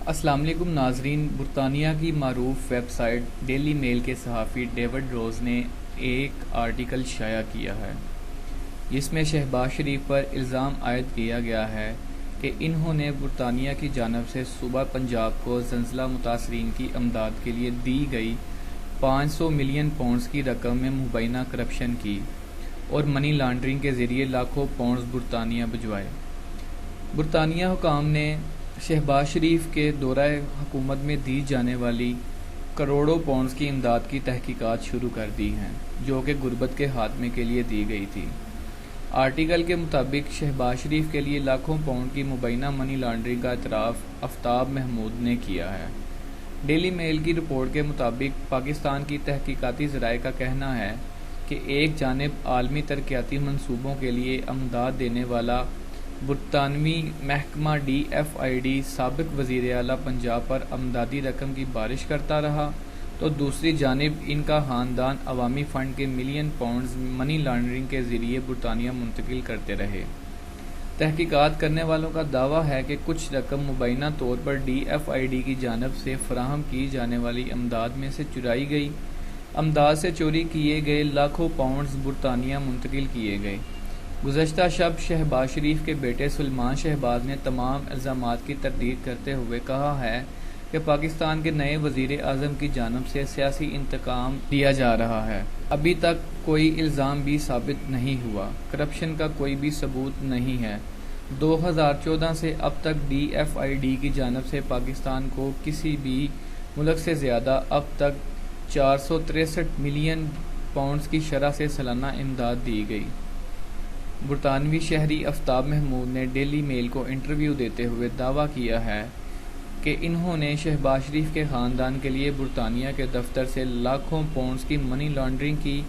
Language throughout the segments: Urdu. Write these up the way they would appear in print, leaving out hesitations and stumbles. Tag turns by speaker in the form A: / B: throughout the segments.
A: السلام علیکم ناظرین، برطانیہ کی معروف ویب سائٹ ڈیلی میل کے صحافی ڈیوڈ روز نے ایک آرٹیکل شائع کیا ہے جس میں شہباز شریف پر الزام عائد کیا گیا ہے کہ انہوں نے برطانیہ کی جانب سے صوبہ پنجاب کو زلزلہ متاثرین کی امداد کے لیے دی گئی 500 ملین پاؤنڈز کی رقم میں مبینہ کرپشن کی اور منی لانڈرنگ کے ذریعے لاکھوں پاؤنڈز برطانیہ بھجوائے۔ برطانیہ حکام نے شہباز شریف کے دورہ حکومت میں دی جانے والی کروڑوں پاؤنڈز کی امداد کی تحقیقات شروع کر دی ہیں جو کہ غربت کے خاتمے کے لیے دی گئی تھی۔ آرٹیکل کے مطابق شہباز شریف کے لیے لاکھوں پاؤنڈ کی مبینہ منی لانڈرنگ کا اعتراف آفتاب محمود نے کیا ہے۔ ڈیلی میل کی رپورٹ کے مطابق پاکستان کی تحقیقاتی ذرائع کا کہنا ہے کہ ایک جانب عالمی ترقیاتی منصوبوں کے لیے امداد دینے والا برطانوی محکمہ DFID سابق وزیر اعلیٰ پنجاب پر امدادی رقم کی بارش کرتا رہا تو دوسری جانب ان کا خاندان عوامی فنڈ کے ملین پاؤنڈز منی لانڈرنگ کے ذریعے برطانیہ منتقل کرتے رہے۔ تحقیقات کرنے والوں کا دعویٰ ہے کہ کچھ رقم مبینہ طور پر DFID کی جانب سے فراہم کی جانے والی امداد میں سے چرائی گئی۔ امداد سے چوری کیے گئے لاکھوں پاؤنڈز برطانیہ منتقل کیے گئے۔ گزشتہ شب شہباز شریف کے بیٹے سلمان شہباز نے تمام الزامات کی تردید کرتے ہوئے کہا ہے کہ پاکستان کے نئے وزیر اعظم کی جانب سے سیاسی انتقام لیا جا رہا ہے۔ ابھی تک کوئی الزام بھی ثابت نہیں ہوا، کرپشن کا کوئی بھی ثبوت نہیں ہے۔ 2014 سے اب تک DFID کی جانب سے پاکستان کو کسی بھی ملک سے زیادہ اب تک 463 ملین پاؤنڈز کی شرح سے سالانہ امداد دی گئی۔ برطانوی شہری آفتاب محمود نے ڈیلی میل کو انٹرویو دیتے ہوئے دعویٰ کیا ہے کہ انہوں نے شہباز شریف کے خاندان کے لیے برطانیہ کے دفتر سے لاکھوں پاؤنڈز کی منی لانڈرنگ کی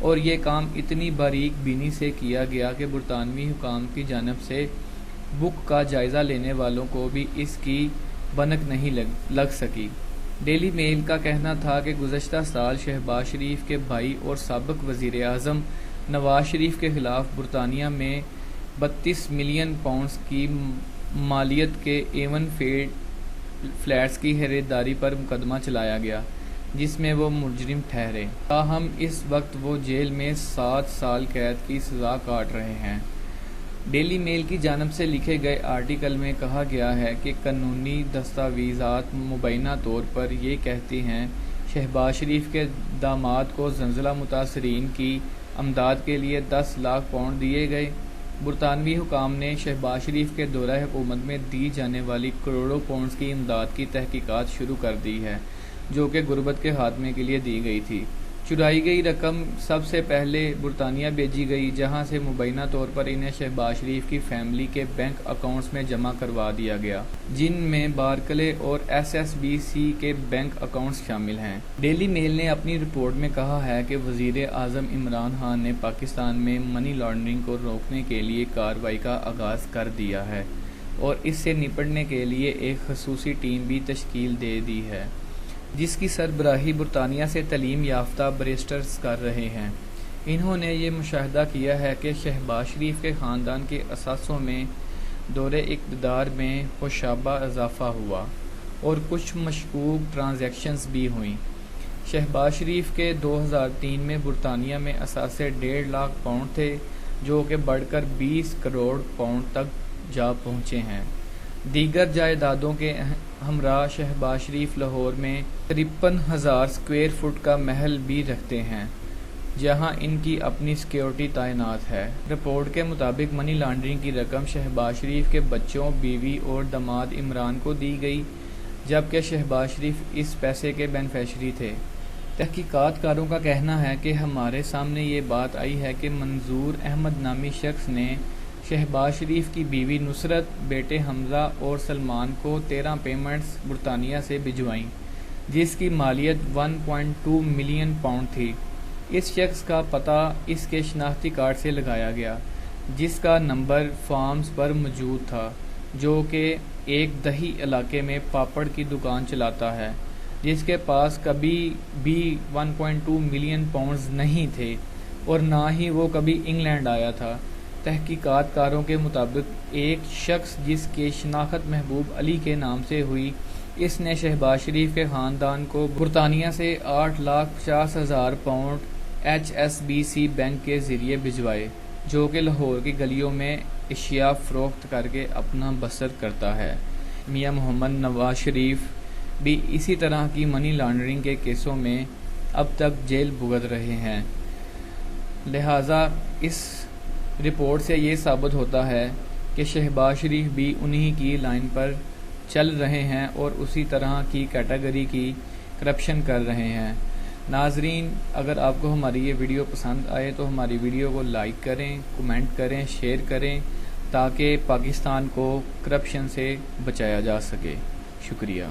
A: اور یہ کام اتنی باریک بینی سے کیا گیا کہ برطانوی حکام کی جانب سے بک کا جائزہ لینے والوں کو بھی اس کی بھنک نہیں لگ سکی۔ ڈیلی میل کا کہنا تھا کہ گزشتہ سال شہباز شریف کے بھائی اور سابق وزیر اعظم نواز شریف کے خلاف برطانیہ میں 32 ملین پاؤنڈز کی مالیت کے ایون فلیٹس کی خریداری پر مقدمہ چلایا گیا جس میں وہ مجرم ٹھہرے، تاہم اس وقت وہ جیل میں 7 سال قید کی سزا کاٹ رہے ہیں۔ ڈیلی میل کی جانب سے لکھے گئے آرٹیکل میں کہا گیا ہے کہ قانونی دستاویزات مبینہ طور پر یہ کہتی ہیں شہباز شریف کے داماد کو زلزلہ متاثرین کی امداد کے لیے 10 لاکھ پاؤنڈ دیے گئے۔ برطانوی حکام نے شہباز شریف کے دورہ حکومت میں دی جانے والی کروڑوں پاؤنڈز کی امداد کی تحقیقات شروع کر دی ہے جو کہ غربت کے خاتمے کے لیے دی گئی تھی۔ چرائی گئی رقم سب سے پہلے برطانیہ بھیجی گئی جہاں سے مبینہ طور پر انہیں شہباز شریف کی فیملی کے بینک اکاؤنٹس میں جمع کروا دیا گیا جن میں بارکلے اور SSBC کے بینک اکاؤنٹس شامل ہیں۔ ڈیلی میل نے اپنی رپورٹ میں کہا ہے کہ وزیر اعظم عمران خان نے پاکستان میں منی لانڈرنگ کو روکنے کے لیے کارروائی کا آغاز کر دیا ہے اور اس سے نپٹنے کے لیے ایک خصوصی ٹیم بھی تشکیل دے دی ہے جس کی سربراہی برطانیہ سے تعلیم یافتہ بیرسٹرز کر رہے ہیں۔ انہوں نے یہ مشاہدہ کیا ہے کہ شہباز شریف کے خاندان کے اثاثوں میں دور اقتدار میں خوشابہ اضافہ ہوا اور کچھ مشکوک ٹرانزیکشنز بھی ہوئیں۔ شہباز شریف کے 2003 میں برطانیہ میں اثاثے 1.5 لاکھ پاؤنڈ تھے جو کہ بڑھ کر 20 کروڑ پاؤنڈ تک جا پہنچے ہیں۔ دیگر جائیدادوں کے ہمراہ شہباز شریف لاہور میں 53,000 اسکوائر فٹ کا محل بھی رکھتے ہیں جہاں ان کی اپنی سیکیورٹی تعینات ہے۔ رپورٹ کے مطابق منی لانڈرنگ کی رقم شہباز شریف کے بچوں، بیوی اور داماد عمران کو دی گئی جبکہ شہباز شریف اس پیسے کے بینیفیشری تھے۔ تحقیقات کاروں کا کہنا ہے کہ ہمارے سامنے یہ بات آئی ہے کہ منظور احمد نامی شخص نے شہباز شریف کی بیوی نصرت، بیٹے حمزہ اور سلمان کو 13 پیمنٹس برطانیہ سے بھجوائیں جس کی مالیت 1.2 ملین پاؤنڈ تھی۔ اس شخص کا پتہ اس کے شناختی کارڈ سے لگایا گیا جس کا نمبر فارمز پر موجود تھا جو کہ ایک دیہی علاقے میں پاپڑ کی دکان چلاتا ہے جس کے پاس کبھی بھی 1.2 ملین پاؤنڈز نہیں تھے اور نہ ہی وہ کبھی انگلینڈ آیا تھا۔ تحقیقات کاروں کے مطابق ایک شخص جس کی شناخت محبوب علی کے نام سے ہوئی اس نے شہباز شریف کے خاندان کو برطانیہ سے 8,50,000 پاؤنڈ HSBC بینک کے ذریعے بھجوائے، جو کہ لاہور کی گلیوں میں اشیاء فروخت کر کے اپنا بسر کرتا ہے۔ میاں محمد نواز شریف بھی اسی طرح کی منی لانڈرنگ کے کیسوں میں اب تک جیل بھگت رہے ہیں۔ لہٰذا اس رپورٹ سے یہ ثابت ہوتا ہے کہ شہباز شریف بھی انہی کی لائن پر چل رہے ہیں اور اسی طرح کی کیٹیگری کی کرپشن کر رہے ہیں۔ ناظرین، اگر آپ کو ہماری یہ ویڈیو پسند آئے تو ہماری ویڈیو کو لائک کریں، کمنٹ کریں، شیئر کریں تاکہ پاکستان کو کرپشن سے بچایا جا سکے۔ شکریہ۔